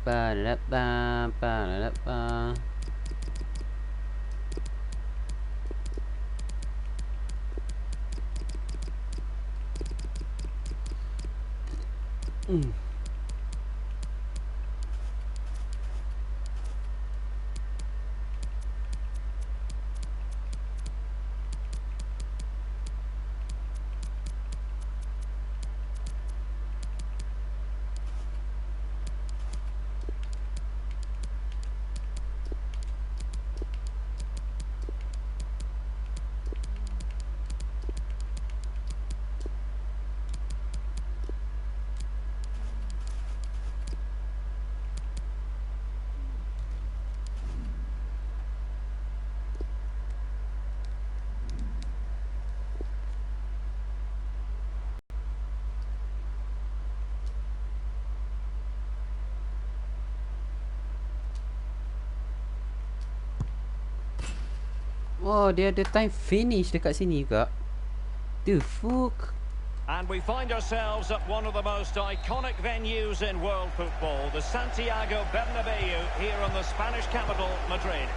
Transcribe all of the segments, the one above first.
Ba-da-da-ba, ba-da-da-ba. Oh, dia ada time finish dekat sini juga. The fuck. And we find ourselves at one of the most iconic venues in world football, the Santiago Bernabeu, here in the Spanish capital, Madrid.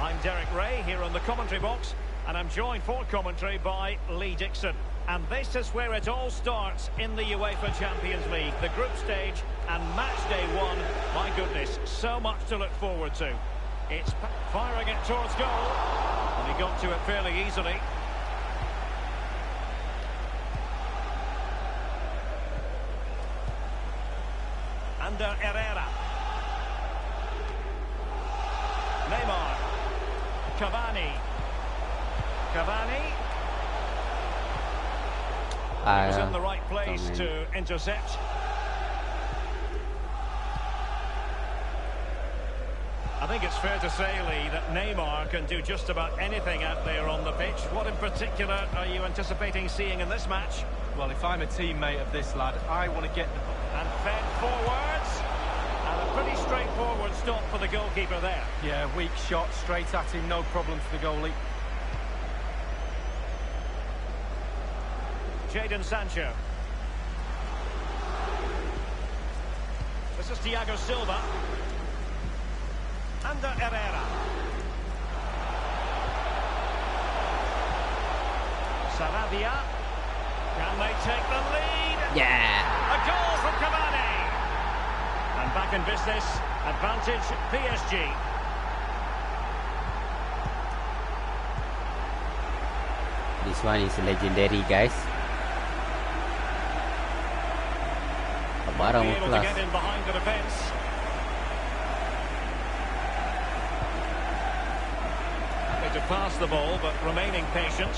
I'm Derek Ray, here on the commentary box, and I'm joined for commentary by Lee Dixon. And this is where it all starts in the UEFA Champions League, the group stage and match day one. My goodness, so much to look forward to. It's firing it towards goal, and he got to it fairly easily. Under Herrera. Neymar. Cavani. He was in the right place to intercept. I think it's fair to say, Lee, that Neymar can do just about anything out there on the pitch. What in particular are you anticipating seeing in this match? Well, if I'm a teammate of this lad, I want to get the... And fed forwards. And a pretty straightforward stop for the goalkeeper there. Yeah, weak shot, straight at him, no problem for the goalie. Jadon Sancho. This is Thiago Silva. Under Herrera. Sarabia. Can they take the lead? Yeah. A goal from Cavani. And back in business. Advantage PSG. This one is legendary, guys. Be able to get in behind the defence. To pass the ball, but remaining patient.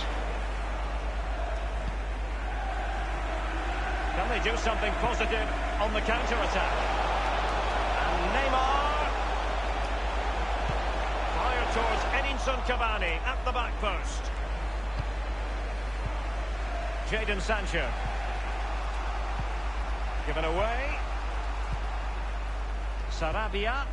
Can they do something positive on the counter-attack? And Neymar. Fired towards Edinson Cavani at the back post. Jadon Sancho. Given away. Sarabia.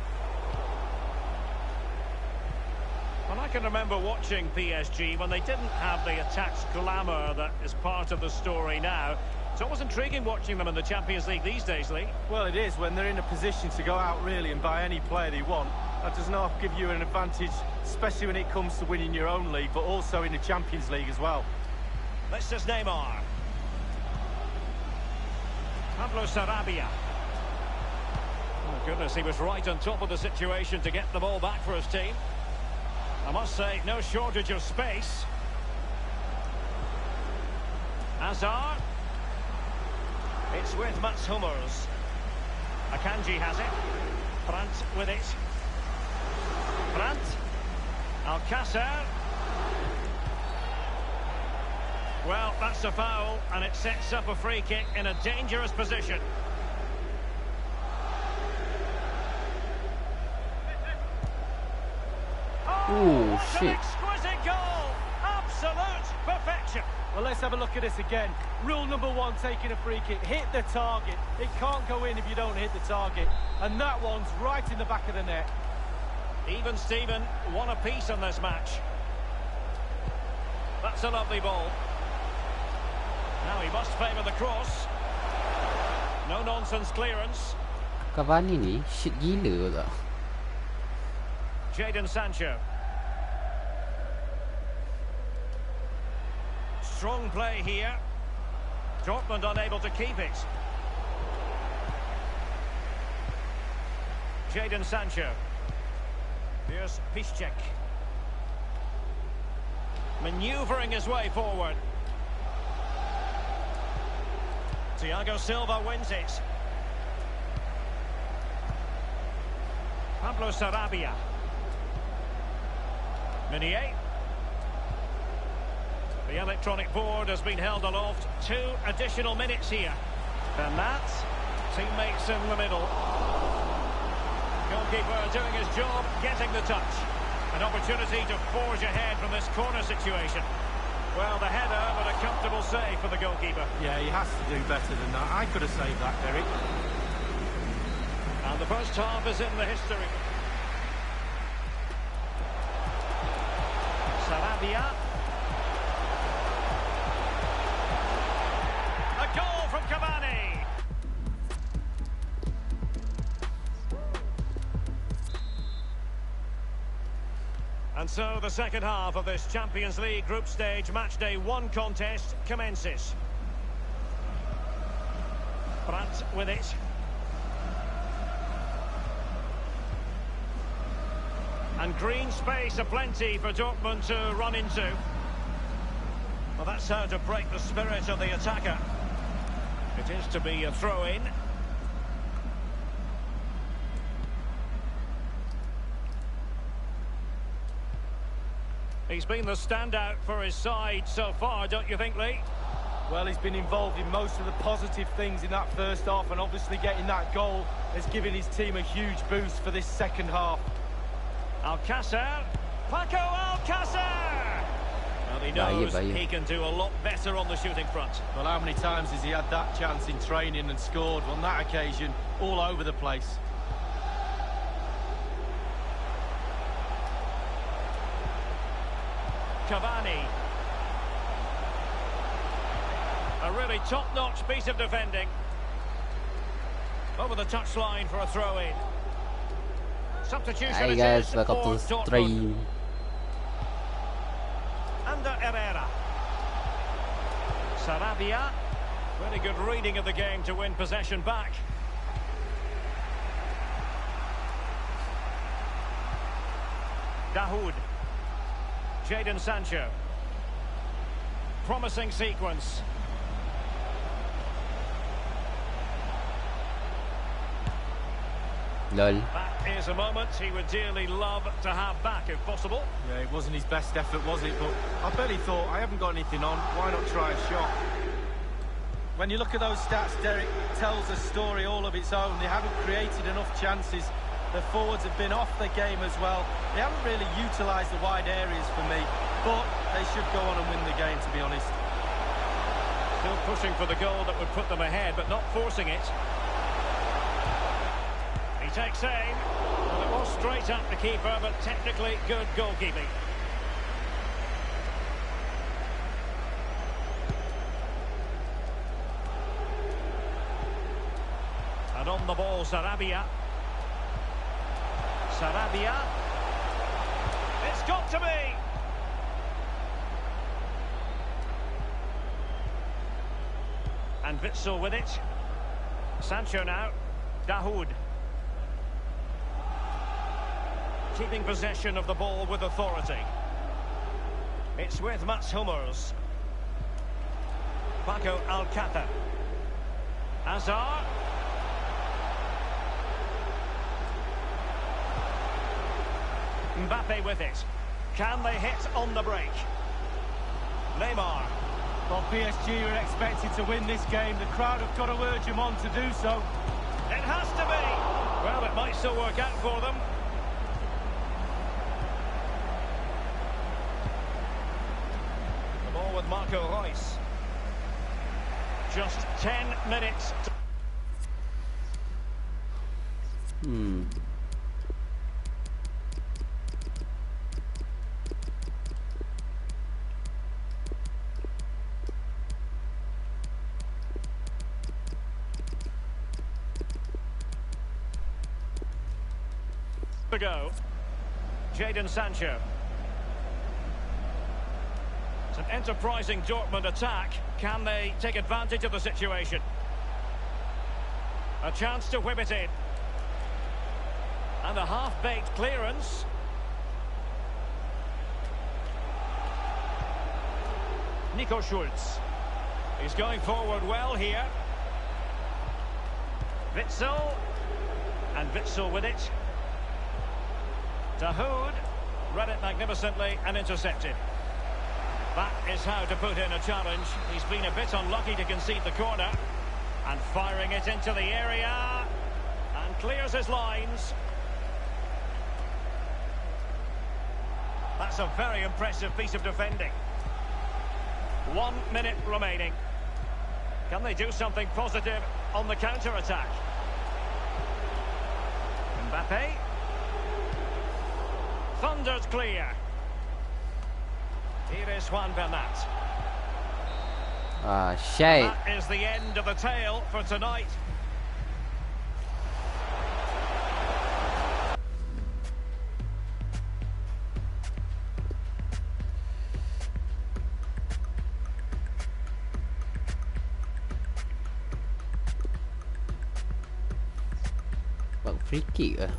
Well, I can remember watching PSG when they didn't have the attached glamour that is part of the story now. It's always intriguing watching them in the Champions League these days, Lee. Well, it is when they're in a position to go out really and buy any player they want. That does not give you an advantage, especially when it comes to winning your own league, but also in the Champions League as well. This is Neymar. Pablo Sarabia. Oh, goodness, he was right on top of the situation to get the ball back for his team. I must say, no shortage of space. Hazard. It's with Mats Hummels. Akanji has it. Brandt with it. Brandt. Alcácer. Well, that's a foul, and it sets up a free kick in a dangerous position. Oh, what shit. an exquisite goal! Absolute perfection. Well, let's have a look at this again. Rule number one, taking a free kick. Hit the target. It can't go in if you don't hit the target. And that one's right in the back of the net. Even Steven, one apiece in this match. That's a lovely ball. Now he must favour the cross. No-nonsense clearance. Cavani ni shit gila tak? Jadon Sancho. Strong play here. Dortmund unable to keep it. Jadon Sancho. Here's Piszczek. Manoeuvring his way forward. Thiago Silva wins it. Pablo Sarabia. Meunier. The electronic board has been held aloft. 2 additional minutes here. And that's teammates in the middle. Goalkeeper doing his job, getting the touch. An opportunity to forge ahead from this corner situation. Well, the header, but a comfortable save for the goalkeeper. Yeah, he has to do better than that. I could have saved that, Derek. And the first half is in the history. Sarabia. A goal from Cavani. And so the second half of this Champions League group stage matchday 1 contest commences. Brandt with it. And green space aplenty for Dortmund to run into. Well, that's how to break the spirit of the attacker. It is to be a throw-in. He's been the standout for his side so far, don't you think, Lee? Well, he's been involved in most of the positive things in that first half, and obviously getting that goal has given his team a huge boost for this second half. Alcácer. Paco Alcácer! Well, he knows he can do a lot better on the shooting front. Well, how many times has he had that chance in training and scored on that occasion all over the place? Cavani. A really top-notch piece of defending. Over the touchline for a throw-in. Substitution. Hey guys, welcome to the stream. Under Herrera. Sarabia. Very good reading of the game to win possession back. Dahoud. Jadon Sancho. Promising sequence. Lol. That is a moment he would dearly love to have back if possible. Yeah, it wasn't his best effort, was it? But I bet he thought, I haven't got anything on, why not try a shot? When you look at those stats, Derek, it tells a story all of its own. They haven't created enough chances. The forwards have been off their game as well. They haven't really utilised the wide areas for me, but they should go on and win the game, to be honest. Still pushing for the goal that would put them ahead, but not forcing it. He takes aim. Well, it was straight at the keeper, but technically good goalkeeping. And on the ball, Sarabia. Sarabia. It's got to be. And Witsel with it. Sancho now. Dahoud. Keeping possession of the ball with authority. It's with Mats Hummels. Paco Alcácer. Hazard. Mbappe with it. Can they hit on the break? Neymar. Well, PSG are expected to win this game. The crowd have got to urge them on to do so. It has to be. Well, it might still work out for them. The ball with Marco Reus. Just 10 minutes. To go. Jadon Sancho. It's an enterprising Dortmund attack. Can they take advantage of the situation? A chance to whip it in. And a half-baked clearance. Nico Schulz. He's going forward well here. Witsel. And Witsel with it. Dahoud. Read it magnificently and intercepted. That is how to put in a challenge. He's been a bit unlucky to concede the corner. And firing it into the area. And clears his lines. That's a very impressive piece of defending. 1 minute remaining. Can they do something positive on the counter-attack? Mbappe. Thunders clear. Here is Juan Bernat. Ah, shit. That is the end of the tale for tonight. Buat free kick lah.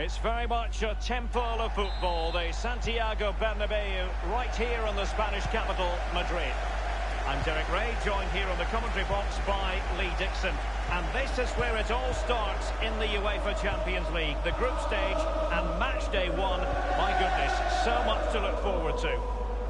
It's very much a temple of football, the Santiago Bernabeu, right here in the Spanish capital, Madrid. I'm Derek Ray, joined here on the commentary box by Lee Dixon. And this is where it all starts in the UEFA Champions League. The group stage and match day one. My goodness, so much to look forward to.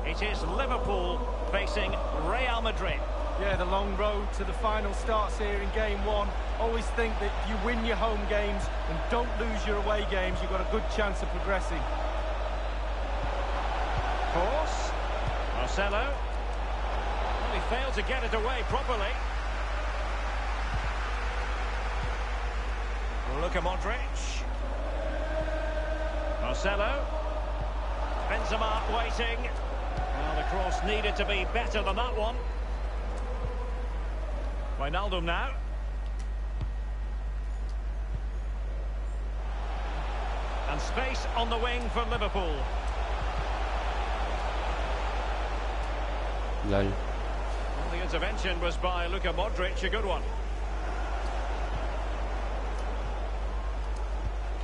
It is Liverpool facing Real Madrid. Yeah, the long road to the final starts here in game one. Always think that if you win your home games and don't lose your away games, you've got a good chance of progressing. Course. Marcelo. Well, he failed to get it away properly. Luka Modric. Marcelo. Benzema waiting. Well, the cross needed to be better than that one. Wijnaldum now. And space on the wing for Liverpool. Lol. Well, the intervention was by Luka Modric, a good one.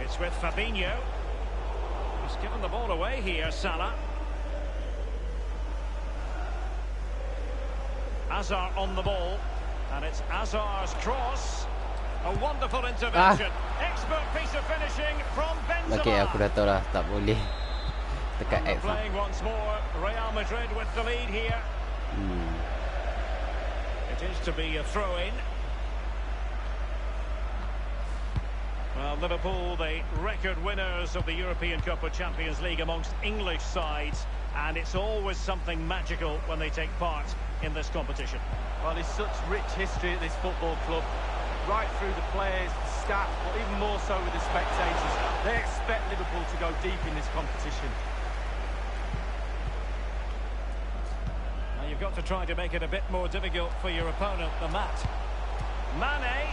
It's with Fabinho. He's given the ball away here, Salah. Hazard on the ball. And it's Hazard's cross. A wonderful intervention. Expert piece of finishing from Benzema. Okay, aku dah tahu lah. Tak boleh tekan And F. playing once more. Real Madrid with the lead here. It is to be a throw-in. Well, Well, Liverpool, the record winners of the European Cup of Champions League amongst English sides, and it's always something magical when they take part in this competition. Well, there's such rich history at this football club, right through the players, the staff, but even more so with the spectators. They expect Liverpool to go deep in this competition. Now you've got to try to make it a bit more difficult for your opponent than that. Mane.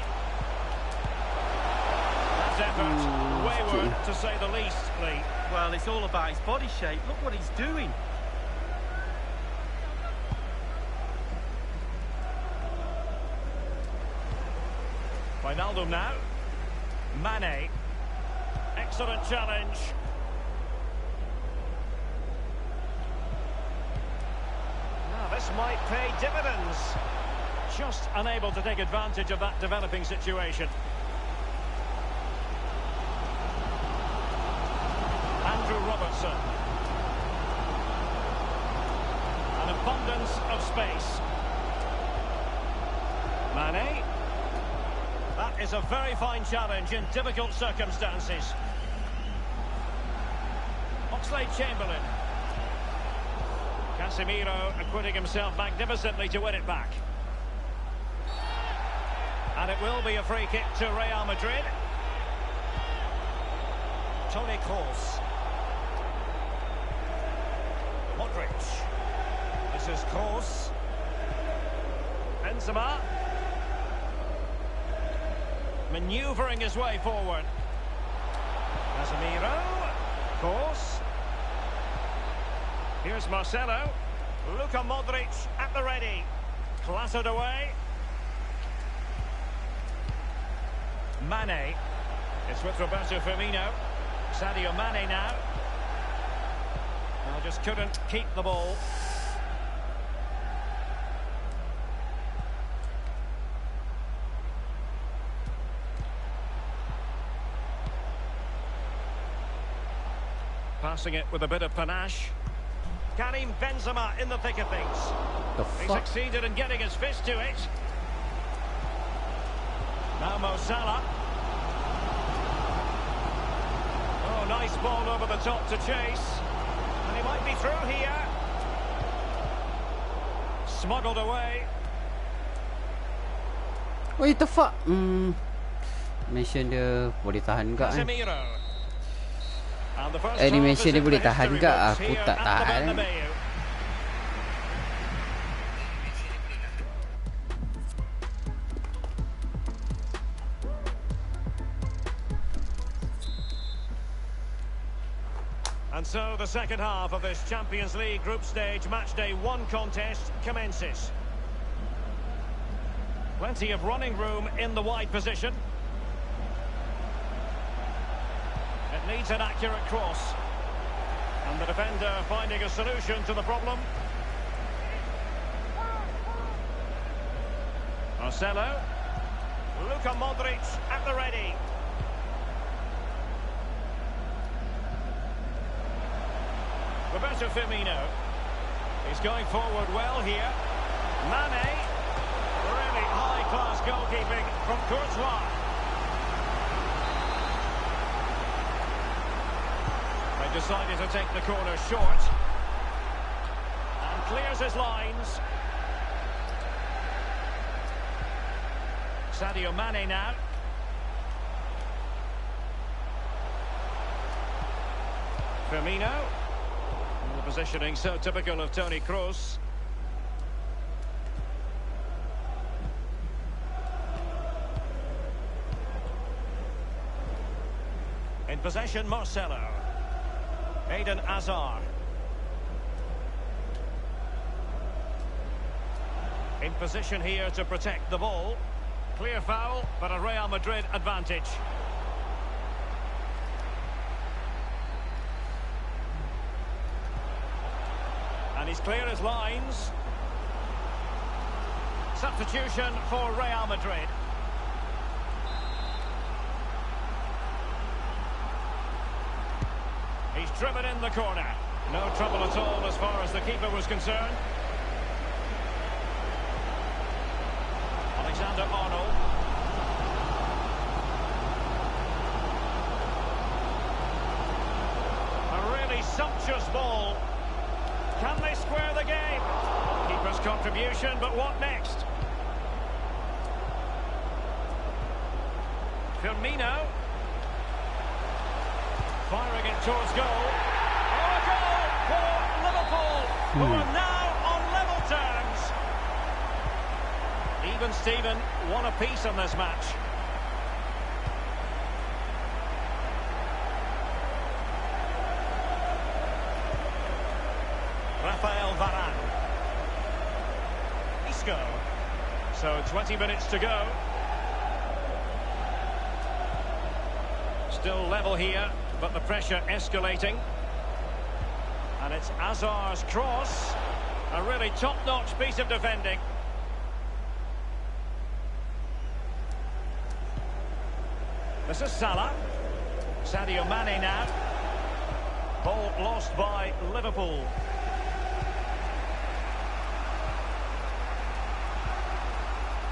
That's effort. Wayward, to say the least, Lee. Well, it's all about his body shape. Look what he's doing. Wijnaldum now. Mane. Excellent challenge. Now this might pay dividends. Just unable to take advantage of that developing situation. Andrew Robertson. An abundance of space. Mane. That is a very fine challenge in difficult circumstances. Oxlade-Chamberlain. Casemiro acquitting himself magnificently to win it back. And it will be a free kick to Real Madrid. Toni Kroos. Modric. This is Kroos. Benzema. Manoeuvring his way forward. Casemiro. Kroos. Here's Marcelo. Luka Modric at the ready. Clattered away. Mane. It's with Roberto Firmino. Sadio Mane now. Well, just couldn't keep the ball. Passing it with a bit of panache. Karim Benzema in the thick of things. He succeeded in getting his fist to it. Now Mo Salah. Oh, nice ball over the top to chase. And he might be through here. Smuggled away. What the fuck? Animation dia boleh tahan ke? Casemiro. Animation dia boleh tahan ke? Aku tak tahan. And so the second half of this Champions League group stage matchday 1 contest commences. Plenty of running room in the wide position. It needs an accurate cross. And the defender finding a solution to the problem. Marcelo. Luka Modric at the ready. Roberto Firmino. He's going forward well here. Mane. Really high-class goalkeeping from Courtois. They decided to take the corner short. And clears his lines. Sadio Mane now. Firmino. And the positioning so typical of Toni Kroos. In possession, Marcelo. Eden Hazard. In position here to protect the ball. Clear foul, but a Real Madrid advantage. And he's clear his lines. Substitution for Real Madrid. He's driven in the corner. No trouble at all as far as the keeper was concerned. Alexander-Arnold. contentious ball. Can they square the game? Keeper's contribution, but what next? Firmino. Firing it towards goal. Oh, a goal for Liverpool, who are now on level terms. Even Steven, one apiece on this match. Rafael Varane. Isco. So 20 minutes to go. Still level here, but the pressure escalating. And it's Azar's cross. A really top-notch piece of defending. This is Salah. Sadio Mane now. Ball lost by Liverpool.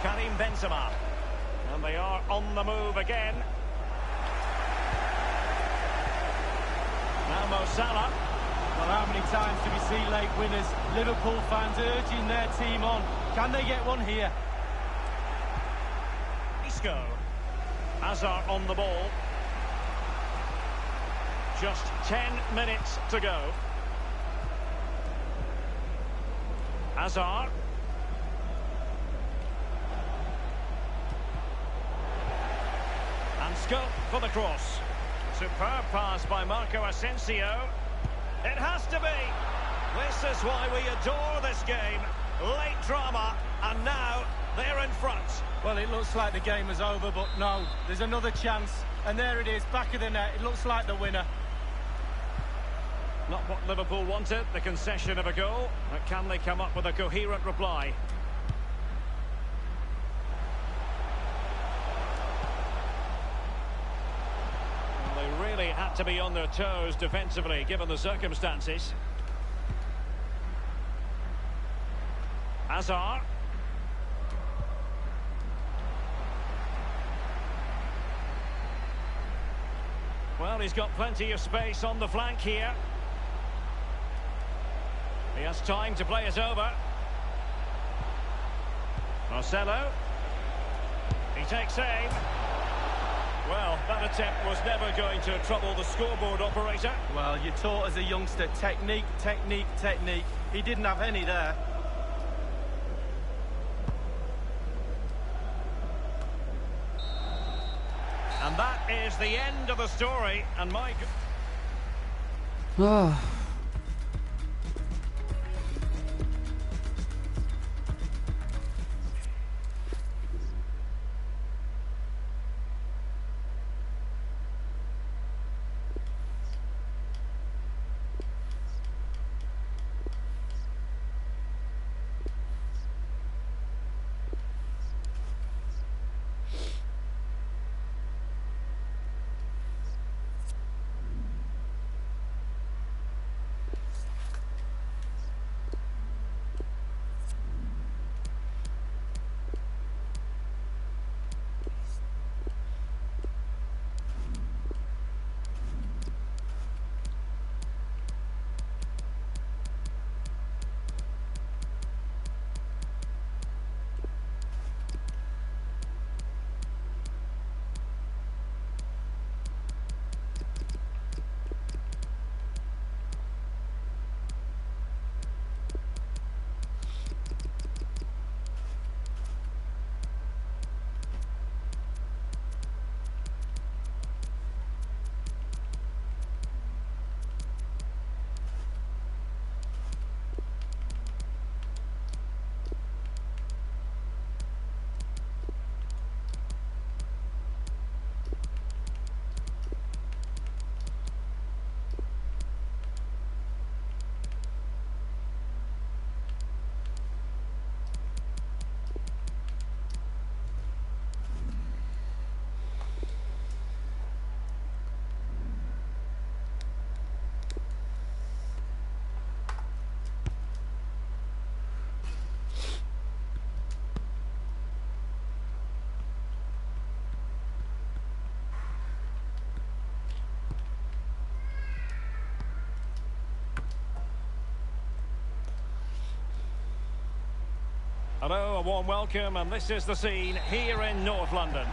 Karim Benzema. And they are on the move again. Now Mo Salah. Well, how many times do we see late winners? Liverpool fans urging their team on. Can they get one here? Isco. Azar on the ball. Just 10 minutes to go. Azar. And scope for the cross. Superb pass by Marco Asensio. It has to be. This is why we adore this game. Late drama, and now they're in front. Well, it looks like the game is over, but no. There's another chance, and there it is, back of the net. It looks like the winner. Not what Liverpool wanted, the concession of a goal. But can they come up with a coherent reply? Well, they really had to be on their toes defensively, given the circumstances. Azar. Well, he's got plenty of space on the flank here. He has time to play it over. Marcelo. He takes aim. Well, that attempt was never going to trouble the scoreboard operator. Well, you're taught as a youngster, technique, technique, technique. He didn't have any there. And that is the end of the story. And Mike... Hello, a warm welcome, and this is the scene here in North London.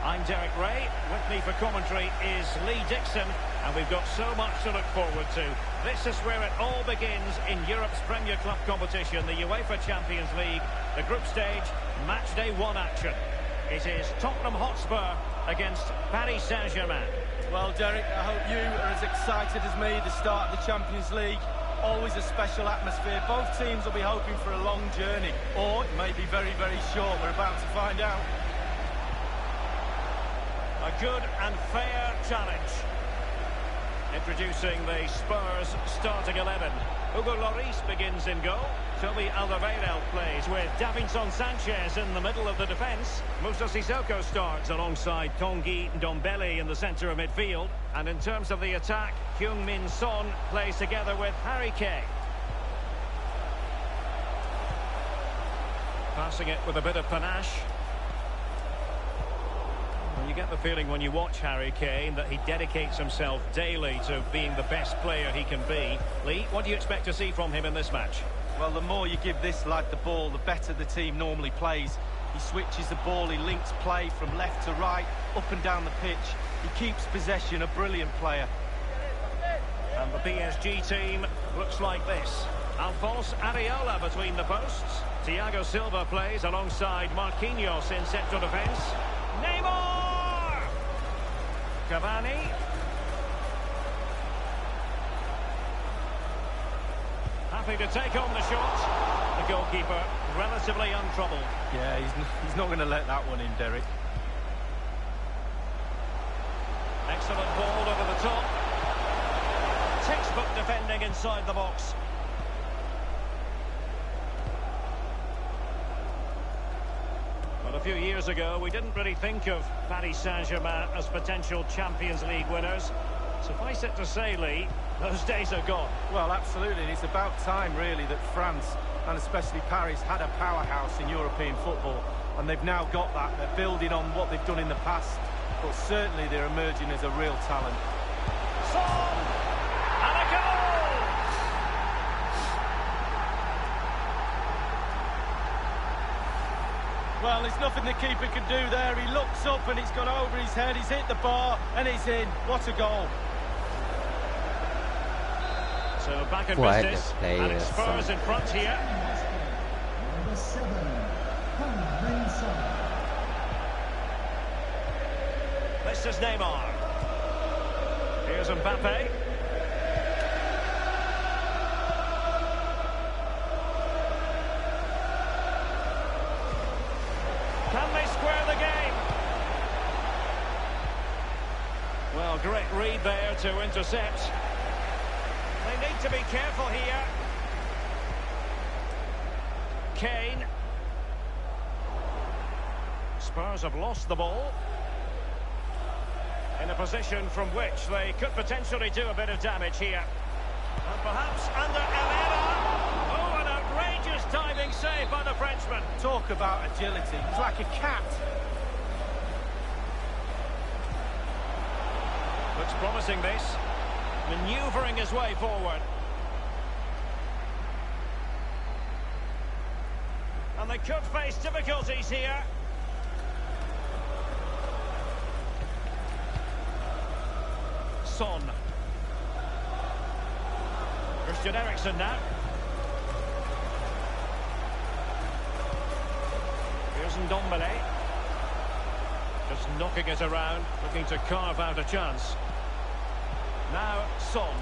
I'm Derek Ray. With me for commentary is Lee Dixon, and we've got so much to look forward to. This is where it all begins in Europe's Premier Club competition, the UEFA Champions League, the group stage, match day 1 action. It is Tottenham Hotspur against Paris Saint-Germain. Well, Derek, I hope you are as excited as me at the start of the Champions League. Always a special atmosphere. Both teams will be hoping for a long journey, or it may be very, very short. We're about to find out. A good and fair challenge. Introducing the Spurs starting 11. Hugo Lloris begins in goal. Toby Alderweireld plays with Davinson Sanchez in the middle of the defence. Moussa Sissoko starts alongside Tanguy Ndombele in the centre of midfield. And in terms of the attack, Heung-min Son plays together with Harry Kane. Passing it with a bit of panache. Well, you get the feeling when you watch Harry Kane that he dedicates himself daily to being the best player he can be. Lee, what do you expect to see from him in this match? Well, the more you give this lad the ball, the better the team normally plays. He switches the ball, he links play from left to right, up and down the pitch. He keeps possession, a brilliant player. And the PSG team looks like this. Alphonse Areola between the posts. Thiago Silva plays alongside Marquinhos in central defence. Neymar! Cavani. Happy to take on the shot. The goalkeeper relatively untroubled. Yeah, he's not going to let that one in, Derek. Excellent ball over the top. Textbook defending inside the box. Well, a few years ago, we didn't really think of Paris Saint-Germain as potential Champions League winners. Suffice it to say, Lee, those days are gone. Well, absolutely. It's about time, really, that France, and especially Paris, had a powerhouse in European football. And they've now got that. They're building on what they've done in the past. But certainly they're emerging as a real talent. Son! And a goal! Well, there's nothing the keeper can do there. He looks up and it's gone over his head. He's hit the bar and it's in. What a goal. So back in What a business, player, and it's Spurs in front here. Number 7, Heung-min Son. This is Neymar. Here's Mbappe. Can they square the game? Well, great read there to intercept. They need to be careful here. Kane. Spurs have lost the ball. In a position from which they could potentially do a bit of damage here. And perhaps under Herrera. Oh, an outrageous diving save by the Frenchman. Talk about agility. He's like a cat. Looks promising, this. Manoeuvring his way forward. And they could face difficulties here. Son. Christian Eriksen now. Here's Ndombele. Just knocking it around, looking to carve out a chance. Now Son.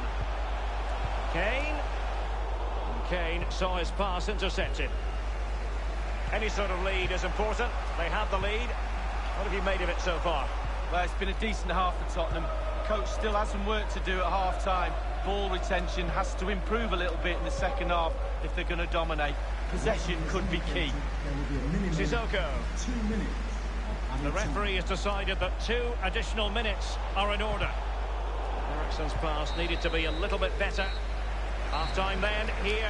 Kane. And Kane saw his pass intercepted. Any sort of lead is important. They have the lead. What have you made of it so far? Well, it's been a decent half for Tottenham. Coach still has some work to do at half-time. Ball retention has to improve a little bit in the second half if they're going to dominate. Possession could be key. Sissoko. 2 minutes. The referee has decided that 2 additional minutes are in order. Eriksen's pass needed to be a little bit better. Half-time then, here.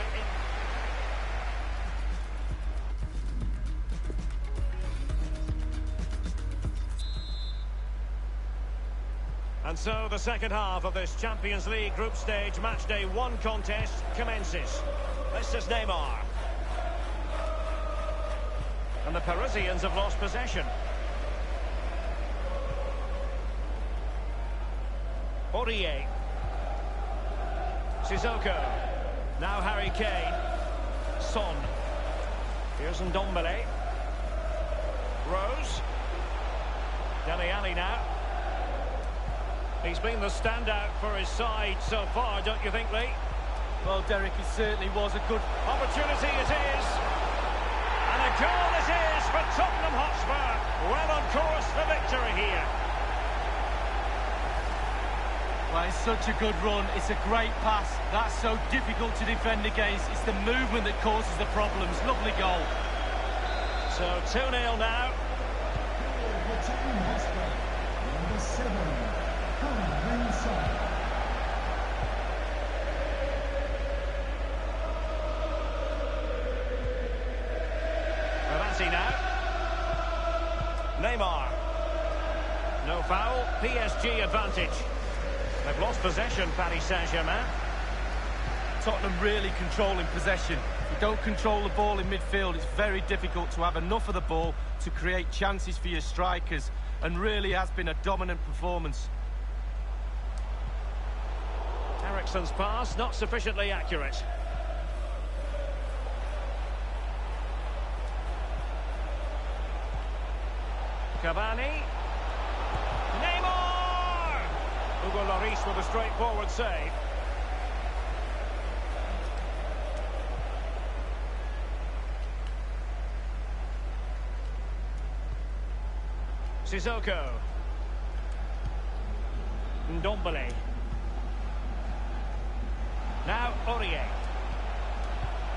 And so the second half of this Champions League group stage match day 1 contest commences. This is Neymar. And the Parisians have lost possession. Aurier. Sissoko. Now Harry Kane. Son. Here's Ndombele. Rose. Dele Alli now. He's been the standout for his side so far, don't you think, Lee? Well, Derek, it certainly was a good Opportunity it is. And a goal it is for Tottenham Hotspur. Well on course for victory here. Well, it's such a good run. It's a great pass. That's so difficult to defend against. It's the movement that causes the problems. Lovely goal. So 2-0 now. For Tottenham Hotspur, number 7, Hung Son. Verratti now. Neymar. No foul. PSG advantage. They've lost possession, Paris Saint-Germain. Tottenham really controlling possession. If you don't control the ball in midfield, it's very difficult to have enough of the ball to create chances for your strikers, and really has been a dominant performance. Eriksen's pass, not sufficiently accurate. Cavani. Neymar! Hugo Lloris with a straightforward save. Sissoko. Ndombele. Now Aurier.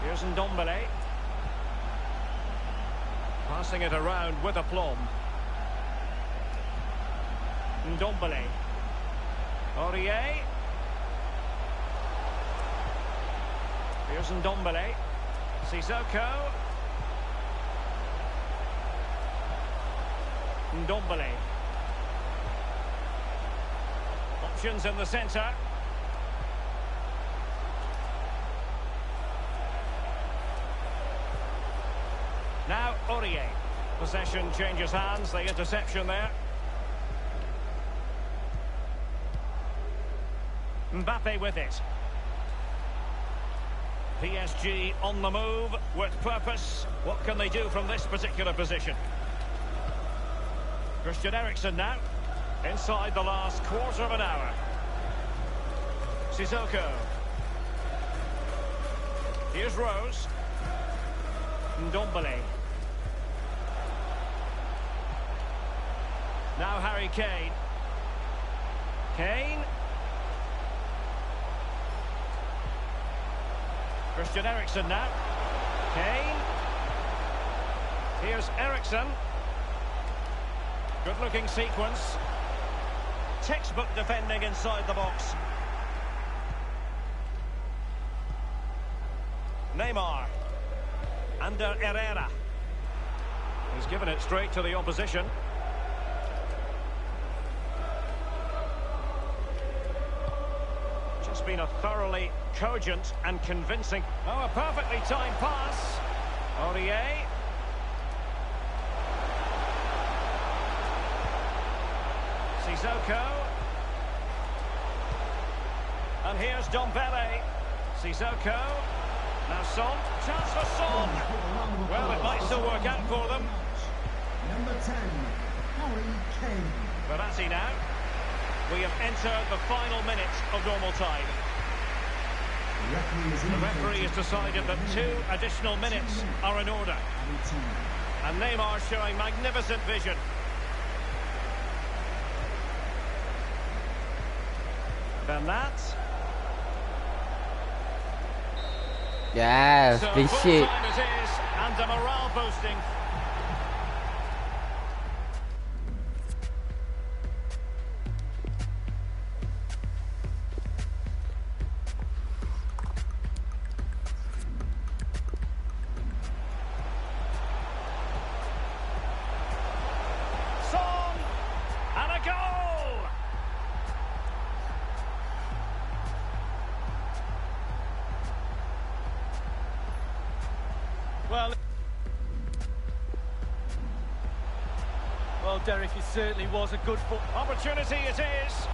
Here's Ndombele. Passing it around with aplomb. Ndombele. Aurier. Here's Ndombele. Sissoko. Ndombele. Options in the centre. Now Aurier. Possession changes hands, the interception there. Mbappe with it. PSG on the move with purpose. What can they do from this particular position? Christian Eriksen now, inside the last quarter of an hour. Sissoko. Here's Rose. Ndombele. Now Harry Kane. Kane. Christian Eriksen now. Kane. Here's Eriksen. Good-looking sequence. Textbook defending inside the box. Neymar. Under Herrera. He's given it straight to the opposition. Just been a thoroughly cogent and convincing... Oh, a perfectly timed pass. Aurier. Sissoko. And here's Ndombele. Sissoko. Now Son. Chance for Son. Well, it might still work out for them. Number 10, Harry Kane. Verratti now. We have entered the final minutes of normal time. The referee has decided that 2 additional minutes are in order. And Neymar showing magnificent vision. Bernat. Yes, So clean full sheet. time it is, and a morale boosting. Son, and a goal. Well, Well, Derek, it certainly was a good foot. Opportunity it is.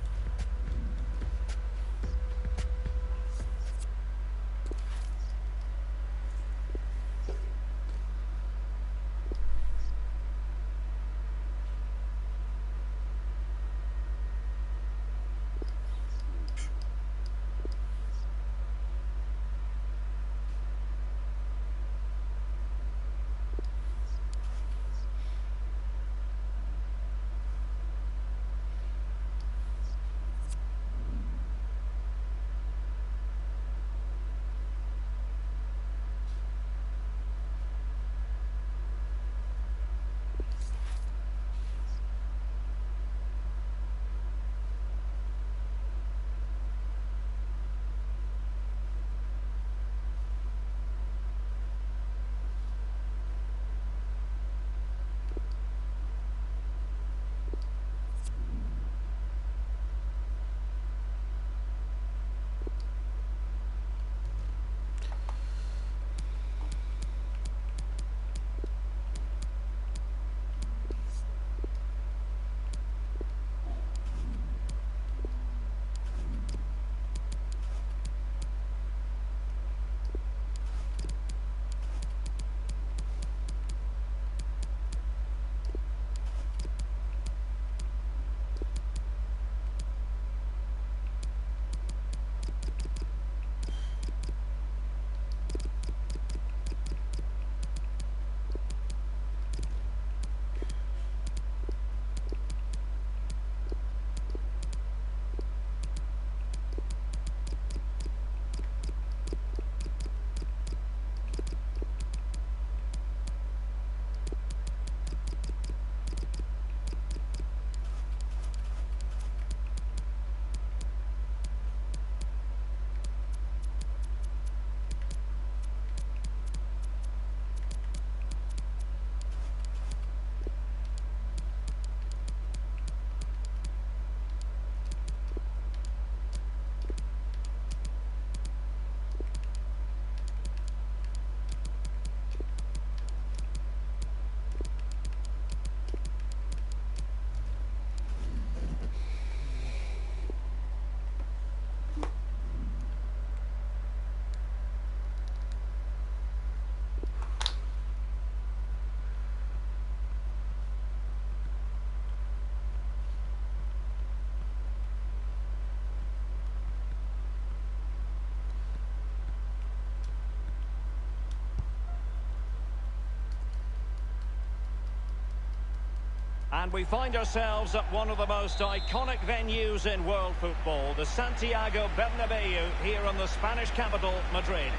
And we find ourselves at one of the most iconic venues in world football, the Santiago Bernabeu, here in the Spanish capital, Madrid.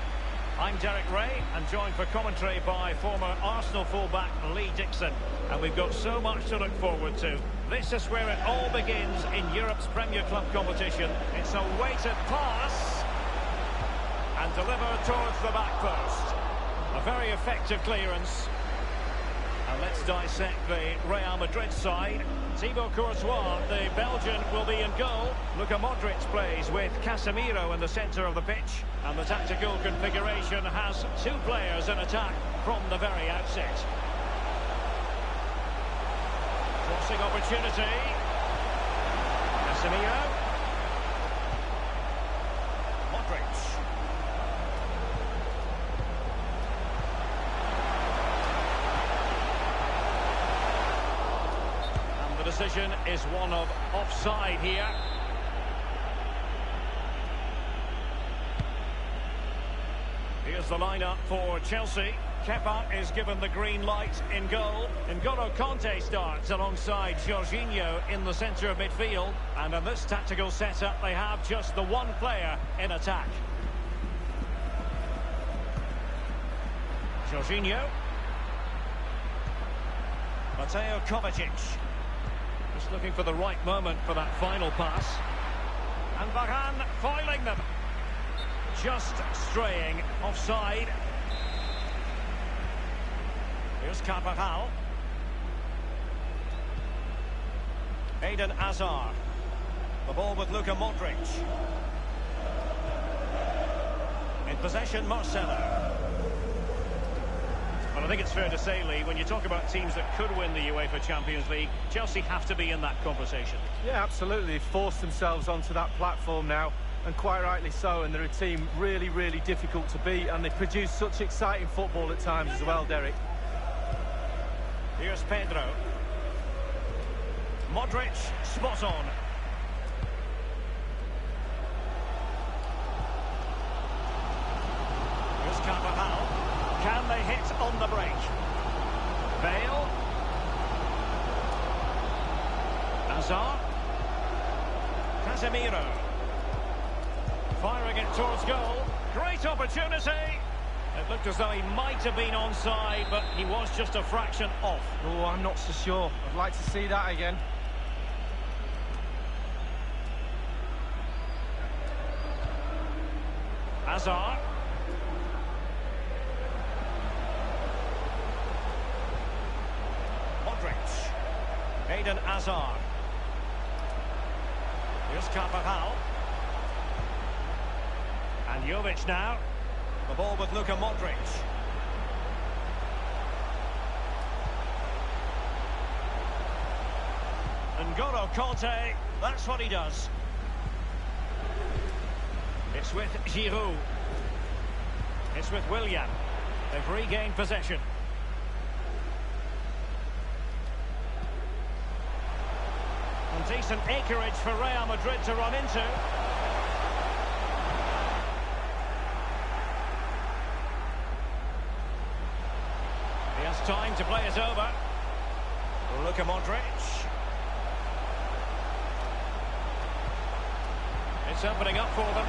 I'm Derek Ray, and joined for commentary by former Arsenal fullback Lee Dixon. And we've got so much to look forward to. This is where it all begins in Europe's Premier Club competition. It's a weighted pass, and delivered towards the back post. A very effective clearance. And let's dissect the Real Madrid side. Thibaut Courtois, the Belgian, will be in goal. Luka Modric plays with Casemiro in the centre of the pitch. And the tactical configuration has two players in attack from the very outset. Crossing opportunity. Casemiro. Modric. The decision is one of offside here. Here's the lineup for Chelsea. Kepa is given the green light in goal. N'Golo Kanté starts alongside Jorginho in the centre of midfield. And in this tactical setup, they have just the one player in attack. Jorginho. Mateo Kovacic. Just looking for the right moment for that final pass. And Varane foiling them. Just straying offside. Here's Carvajal. Eden Hazard. The ball with Luka Modric. In possession, Marcelo. Well, an think it's fair to say, Lee, when you talk about teams that could win the UEFA Champions League, Chelsea have to be in that conversation. Yeah, absolutely. They've forced themselves onto that platform now, and quite rightly so, and they're a team really, really difficult to beat, and they produce such exciting football at times as well, Derek. Here's Pedro. Modric, spot on. Here's Carvajal. Can they hit on the break? Bale. Hazard. Casemiro. Firing it towards goal. Great opportunity. It looked as though he might have been onside, but he was just a fraction off. Oh, I'm not so sure. I'd like to see that again. Hazard. Modric. Eden Hazard. Here's Carvajal. And Jovic now. The ball with Luka Modric. N'Golo Kanté, that's what he does. It's with Giroud. It's with Willian. They've regained possession. And decent acreage for Real Madrid to run into. He has time to play it over. Luka Modric. It's opening up for them.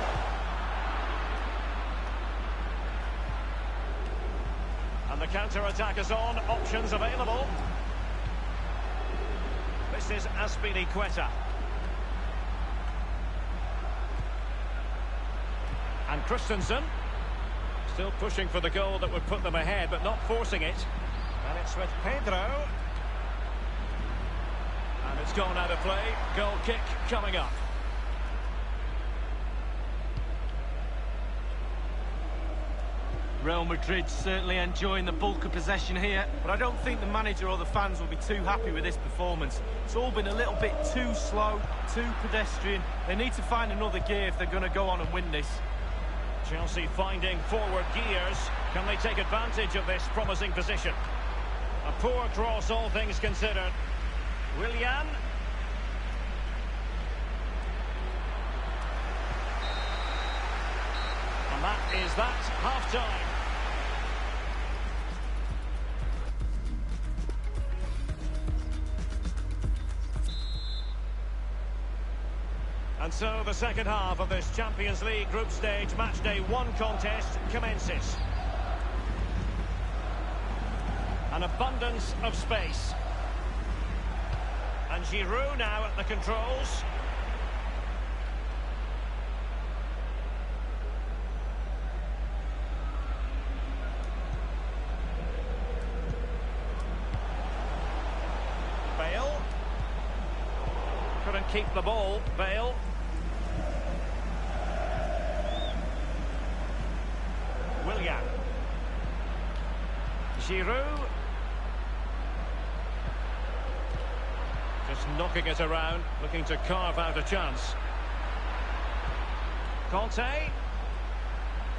And the counter-attack is on. Options available. This is Azpilicueta. And Christensen. Still pushing for the goal that would put them ahead, but not forcing it. And it's with Pedro. And it's gone out of play. Goal kick coming up. Real Madrid certainly enjoying the bulk of possession here, but I don't think the manager or the fans will be too happy with this performance. It's all been a little bit too slow, too pedestrian. They need to find another gear if they're going to go on and win this. Chelsea finding forward gears. Can they take advantage of this promising position? A poor cross, all things considered. Willian. And that is that, half-time. And so the second half of this Champions League group stage matchday 1 contest commences. An abundance of space. And Giroud now at the controls. Bale. Couldn't keep the ball, Bale. Willian. Giroud. Just knocking it around, looking to carve out a chance. Kanté.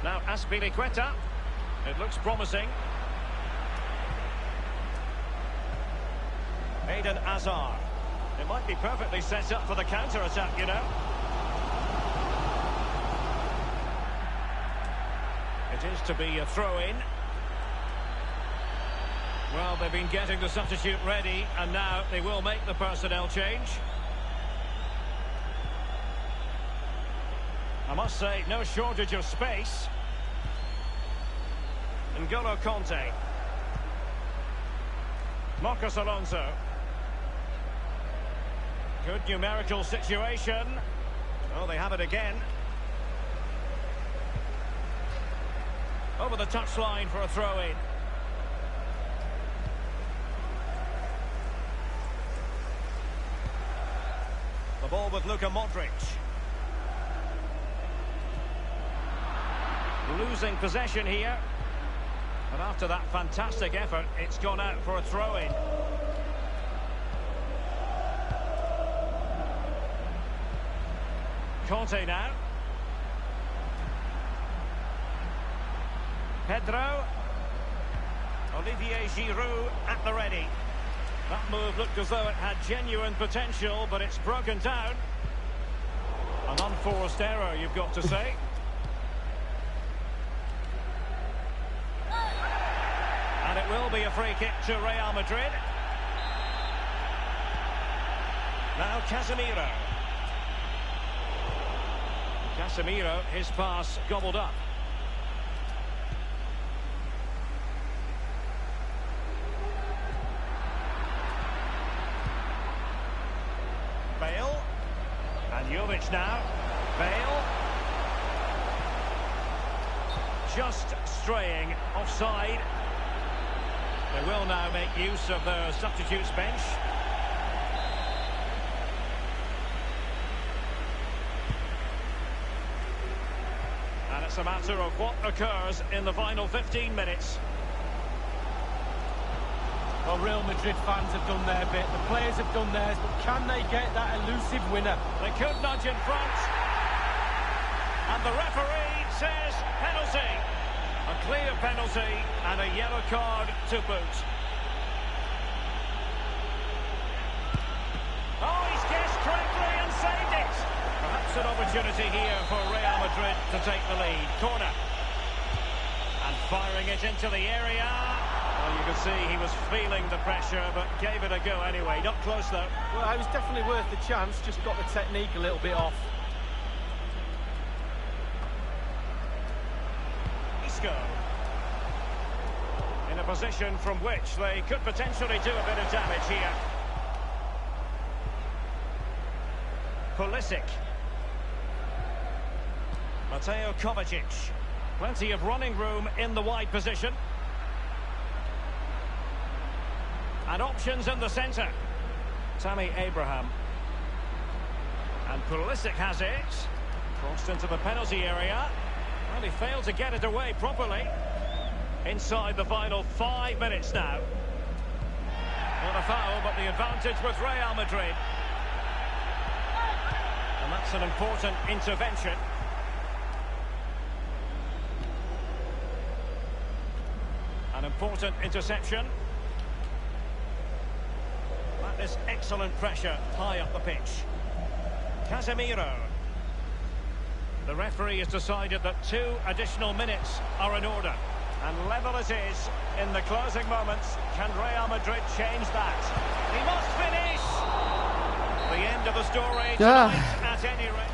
Now Azpilicueta. It looks promising. Eden Hazard. It might be perfectly set up for the counter-attack, you know. It is to be a throw-in. Well, they've been getting the substitute ready, and now they will make the personnel change. I must say, no shortage of space. N'Golo Kanté. Marcos Alonso. Good numerical situation. Oh, they have it again. Over the touchline for a throw-in. The ball with Luka Modric. Losing possession here. And after that fantastic effort, it's gone out for a throw-in. Conte now. Pedro. Olivier Giroud at the ready. That move looked as though it had genuine potential, but it's broken down. An unforced error, you've got to say. And it will be a free kick to Real Madrid. Now Casemiro. Casemiro, his pass gobbled up. Bale. And Jovic now. Bale. Just straying offside. They will now make use of their substitutes bench. And it's a matter of what occurs in the final 15 minutes. Well, Real Madrid fans have done their bit, the players have done theirs, but can they get that elusive winner? They could nudge in front. And the referee says penalty. A clear penalty and a yellow card to boot. Oh, he's guessed correctly and saved it. Perhaps an opportunity here for Real Madrid to take the lead. Corner. And firing it into the area. Well, you can see he was feeling the pressure, but gave it a go anyway. Not close, though. Well, it was definitely worth the chance, just got the technique a little bit off. Isco. In a position from which they could potentially do a bit of damage here. Pulisic. Mateo Kovacic. Plenty of running room in the wide position. And options in the centre. Tammy Abraham. And Pulisic has it. Crossed into the penalty area. Well, he failed to get it away properly. Inside the final 5 minutes now. Not a foul, but the advantage with Real Madrid. And that's an important intervention. An important interception. That is excellent pressure high up the pitch. Casemiro. The referee has decided that 2 additional minutes are in order. And level it is in the closing moments. Can Real Madrid change that? He must finish! The end of the story tonight at any rate.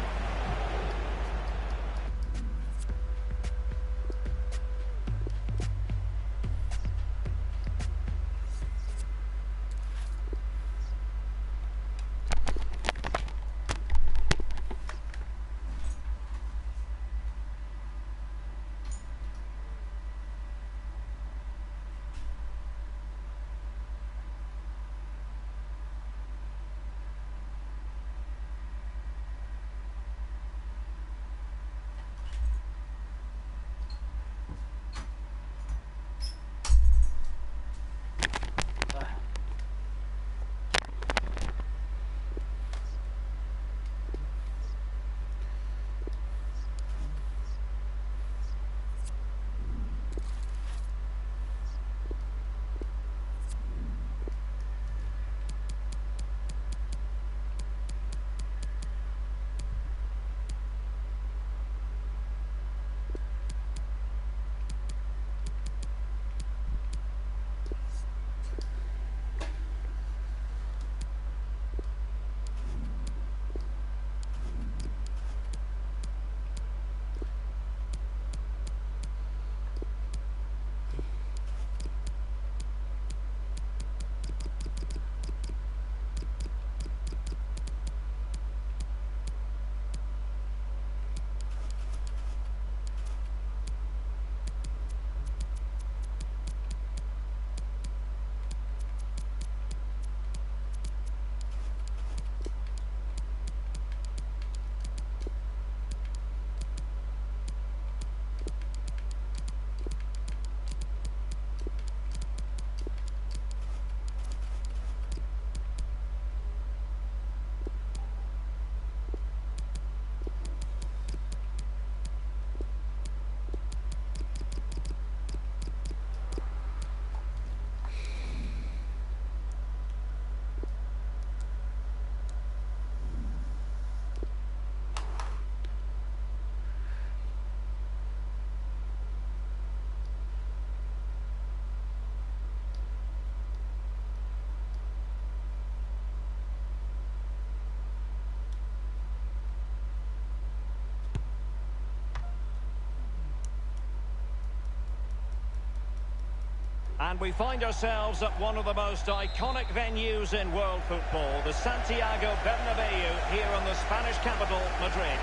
And we find ourselves at one of the most iconic venues in world football, the Santiago Bernabeu, here in the Spanish capital, Madrid.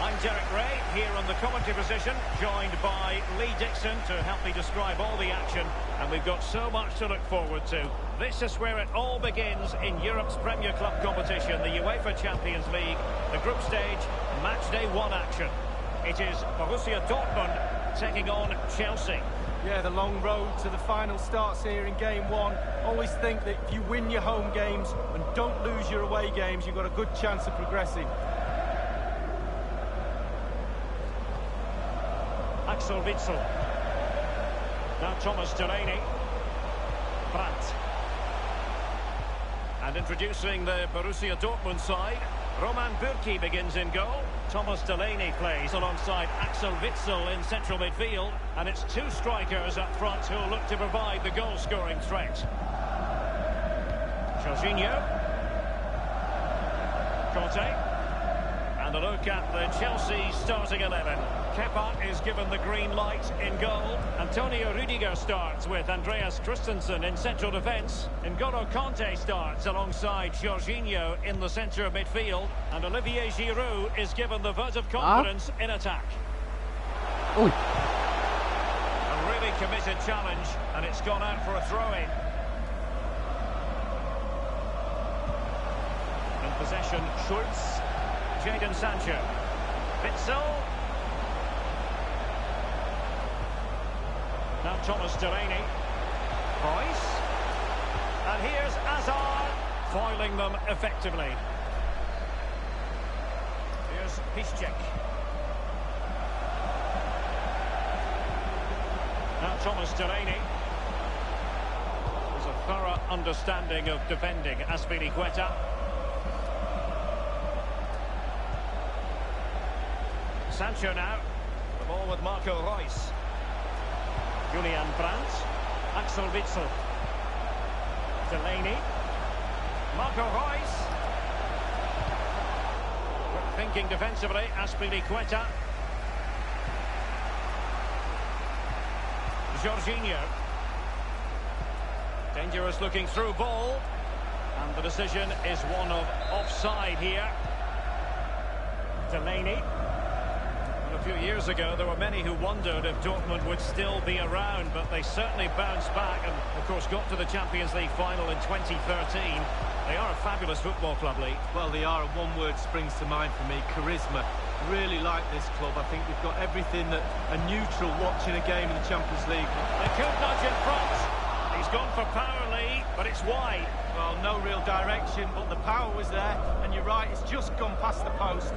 I'm Derek Ray, here on the commentary position, joined by Lee Dixon to help me describe all the action. And we've got so much to look forward to. This is where it all begins in Europe's Premier Club competition, the UEFA Champions League, the group stage, match day 1 action. It is Borussia Dortmund taking on Chelsea. Yeah, the long road to the final starts here in game 1. Always think that if you win your home games and don't lose your away games, you've got a good chance of progressing. Axel Witsel. Now Thomas Delaney. Brandt. And introducing the Borussia Dortmund side, Roman Bürki begins in goal. Thomas Delaney plays alongside Axel Witsel in central midfield. And it's 2 strikers up front who will look to provide the goal-scoring threat. Jorginho. Conte. And a look at the Chelsea starting 11. Kepa is given the green light in goal. Antonio Rudiger starts with Andreas Christensen in central defence. N'Golo Conte starts alongside Jorginho in the centre of midfield. And Olivier Giroud is given the vote of confidence in attack. Ui. A really committed challenge, and it's gone out for a throw-in. In possession, Schultz. Jadon Sancho. Witsel. Now Thomas Delaney. Royce. And here's Hazard, foiling them effectively. Here's Piszczek. Now Thomas Delaney. There's a thorough understanding of defending Azpilicueta. Sancho now. The ball with Marco Reus. Julian Brandt. Axel Witsel. Delaney. Marco Reus. Quick thinking defensively. Azpilicueta. Jorginho. Dangerous looking through ball. And the decision is one of offside here. Delaney. A few years ago, there were many who wondered if Dortmund would still be around, but they certainly bounced back and, of course, got to the Champions League final in 2013. They are a fabulous football club, Lee. Well, they are, and one word springs to mind for me, charisma. Really like this club. I think they've got everything that a neutral watching a game in the Champions League. They could nudge in front. He's gone for power, Lee, but it's wide. Well, no real direction, but the power was there, and you're right, it's just gone past the post.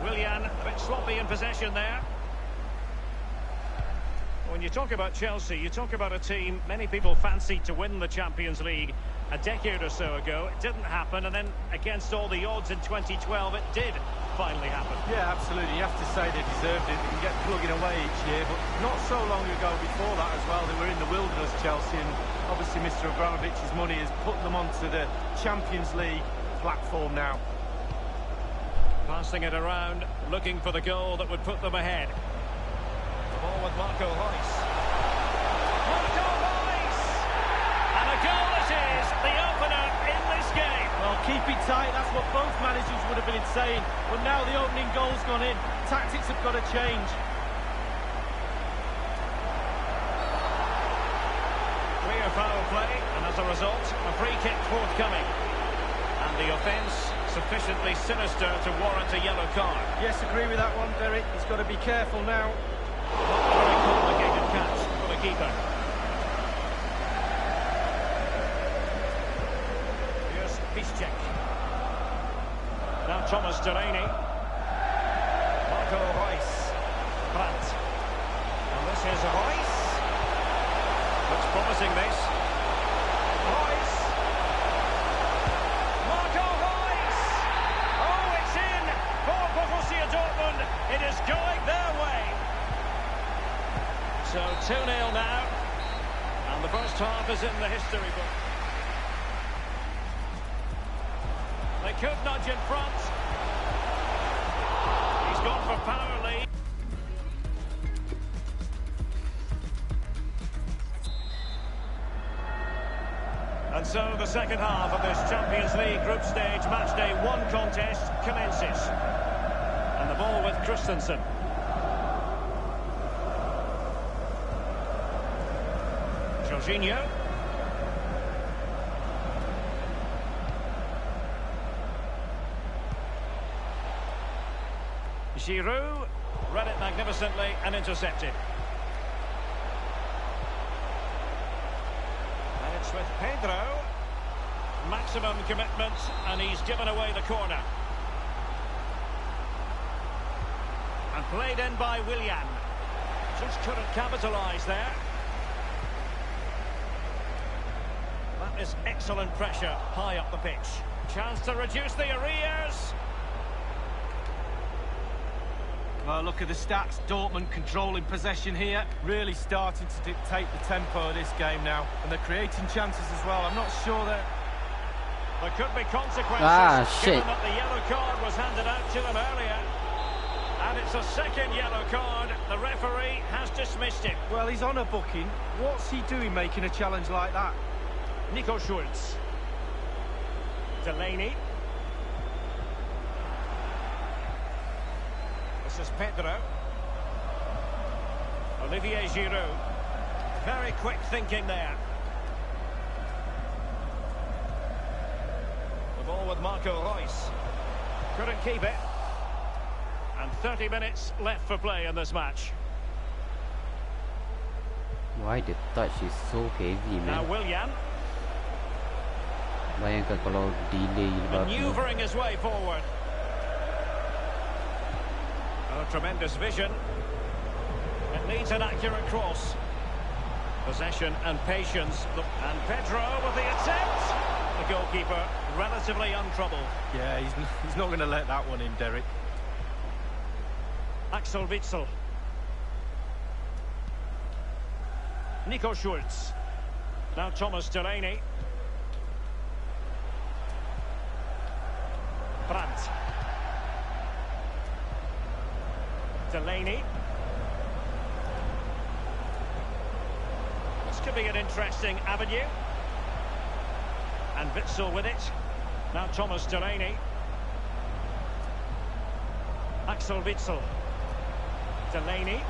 Willian, a bit sloppy in possession there. When you talk about Chelsea, you talk about a team many people fancied to win the Champions League a decade or so ago. It didn't happen, and then against all the odds in 2012, it did finally happen. Yeah, absolutely. You have to say they deserved it. They can get plugging away each year, but not so long ago before that as well, they were in the wilderness, Chelsea, and obviously Mr. Abramovich's money has put them onto the Champions League platform now. Passing it around, looking for the goal that would put them ahead. The ball with Marco Reus. Marco Reus! And a goal it is, the opener in this game. Well, keep it tight, that's what both managers would have been saying. But now the opening goal's gone in. Tactics have got to change. Clear foul play, and as a result, a free kick forthcoming. And the offence sufficiently sinister to warrant a yellow card. Yes, agree with that one, Derek. He's got to be careful now. Not a very complicated catch for the keeper. Here's Piszczek. Now Thomas Delaney. Marco Reus. Brandt. And this is Reus. Looks promising, this. Reus. Marco Reus. Oh, it's in for Borussia Dortmund. It is going their way. So 2-0 now. And the first half is in the history book. They could nudge in front. He's gone for power lead. So the second half of this Champions League group stage match day 1 contest commences. And the ball with Christensen. Jorginho. Giroud read it magnificently and intercepted. And it's with Pedro. Maximum commitment, and he's given away the corner. And played in by Willian. Just couldn't capitalise there. That is excellent pressure high up the pitch. Chance to reduce the arrears. Well, look at the stats. Dortmund controlling possession here, really starting to dictate the tempo of this game now, and they're creating chances as well. I'm not sure that there could be consequences. Shit. Given that the yellow card was handed out to them earlier, and it's a second yellow card. The referee has dismissed it. Well, he's on a booking. What's he doing making a challenge like that? Nico Schultz. Delaney. This is Pedro. Olivier Giroud. Very quick thinking there. The ball with Marco Reus. Couldn't keep it. And 30 minutes left for play in this match. Why the touch is so heavy, Now man? Willian. Bayangkan kalau delay babi. Maneuvering his way forward. Oh, tremendous vision. It needs an accurate cross. Possession and patience. And Pedro with the attempt. The goalkeeper relatively untroubled. Yeah, he's not going to let that one in, Derek. Axel Witsel. Nico Schultz. Now Thomas Delaney. Brandt. Delaney. This could be an interesting avenue. And Witsel with it. Now Thomas Delaney. Axel Witsel. Delaney.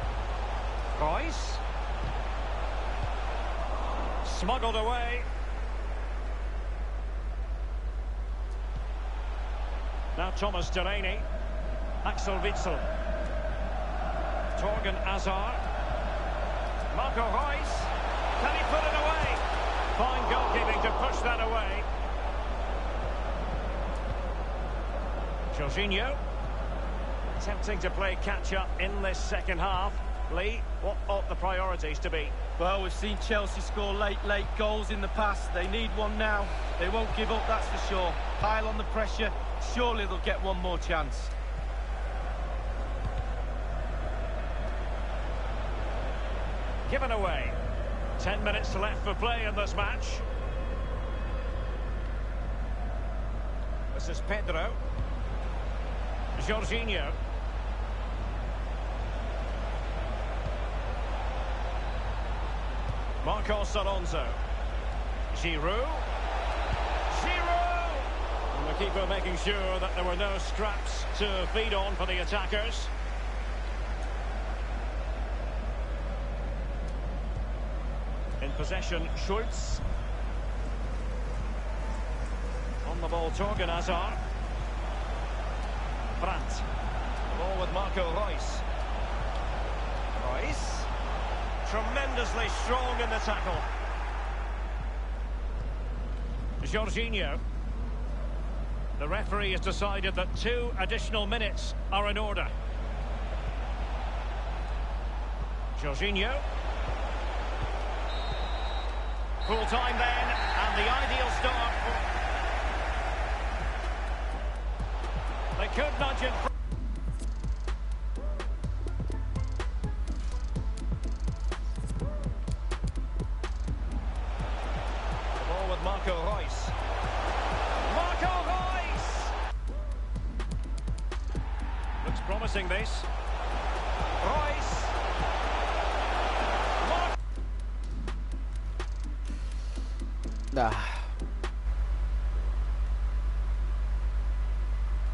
Reus. Smuggled away. Now Thomas Delaney. Axel Witsel. Torgan Hazard. Marco Reus. Can he put it away? Fine goalkeeping to push that away. Jorginho. Attempting to play catch-up in this second half. Lee, what ought the priorities to be? Well, we've seen Chelsea score late goals in the past. They need one now. They won't give up, that's for sure. Pile on the pressure. Surely they'll get one more chance. Given away. 10 minutes left for play in this match. This is Pedro. Jorginho. Marcos Alonso. Giroud. Giroud! And the keeper making sure that there were no scraps to feed on for the attackers. In possession, Schultz. On the ball, Torgan Hazard. Brandt. The ball with Marco Reus. Reus. Tremendously strong in the tackle. Jorginho. The referee has decided that 2 additional minutes are in order. Jorginho. Full time then, and the ideal start. They could nudge in front. The ball with Marco Reus. Marco Reus! Looks promising, this. Reus. Dah.